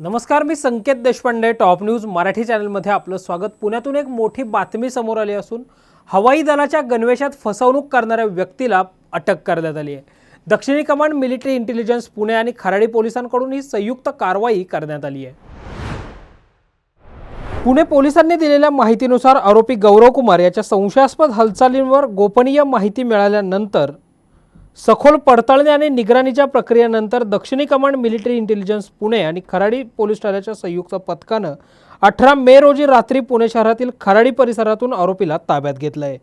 नमस्कार, मी संकेत Deshpande, top news Marathi चॅनलमध्ये आपलं स्वागत। पुण्यातून एक मोठी बातमी समोर आली असून हवाई दलाच्या गणवेशात फसवणूक करणाऱ्या व्यक्तीला अटक करण्यात आली आहे। दक्षिणी कमांड मिलिटरी इंटेलिजन्स पुणे आणि खराडी पोलिसांकडून ही संयुक्त कारवाई करण्यात आली आहे। पुणे पोलिसांनी दिलेल्या माहितीनुसार आरोपी गौरव कुमार याच्या संशयास्पद हालचालींवर गोपनीय माहिती मिळाल्यानंतर सखोल पडताळणी आणि निगराणीच्या प्रक्रियेनंतर दक्षिणी कमांड मिलिटरी इंटेलिजन्स पुणे आणि खराडी पोलीस ठाण्याच्या संयुक्त पथकानं 18 मे रोजी रात्री पुणे शहरातील खराडी परिसरातून आरोपीला ताब्यात घेतलं आहे।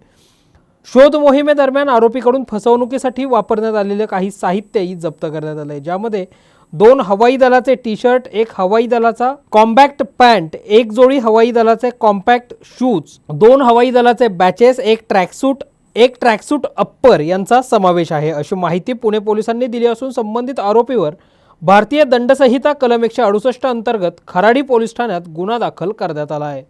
शोध मोहिमेदरम्यान आरोपीकडून फसवणुकीसाठी वापरण्यात आलेले काही साहित्यही जप्त करण्यात आले, ज्यामध्ये 2 हवाई दलाचे टी-शर्ट, 1 हवाई दलाचा कॉम्पॅक्ट पॅन्ट, 1 जोडी हवाई दलाचे कॉम्पॅक्ट शूज, 2 हवाई दलाचे बॅचेस, 1 ट्रॅकसूट अप्पर यांचा समावेश आहे, अशी माहिती पुणे पोलिसांनी दिली असून संबंधित आरोपीवर भारतीय दंडसंहिता कलम 168 अंतर्गत खराडी पोलीस ठाण्यात गुन्हा दाखल करण्यात आला आहे।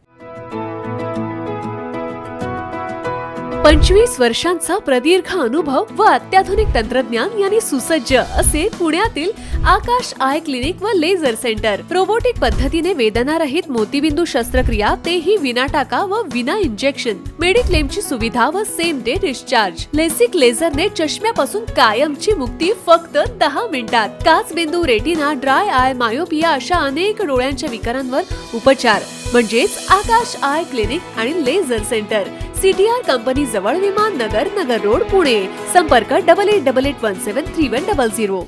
25 वर्षांचा प्रदीर्घ अनुभव व अत्याधुनिक तंत्रज्ञान यांनी सुसज्ज असे पुण्यातील आकाश आय क्लिनिक व लेझर सेंटर। रोबोटिक पद्धतीने वेदनारहित मोतीबिंदू शस्त्रक्रिया, तेही विना टाका व विना इंजेक्शन। मेडिक्लेमची सुविधा व सेम डे डिस्चार्ज। लेसिक लेझरने चष्म्यापासून कायमची मुक्ती फक्त 10 मिनिटात। काचबिंदू, रेटिना, ड्राय आय, मायोपिया अशा अनेक डोळ्यांच्या विकारांवर उपचार म्हणजेच आकाश आय क्लिनिक आणि लेझर सेंटर। CTR कंपनी जवळ, विमान नगर, नगर रोड, पुणे। संपर्क 8888173100।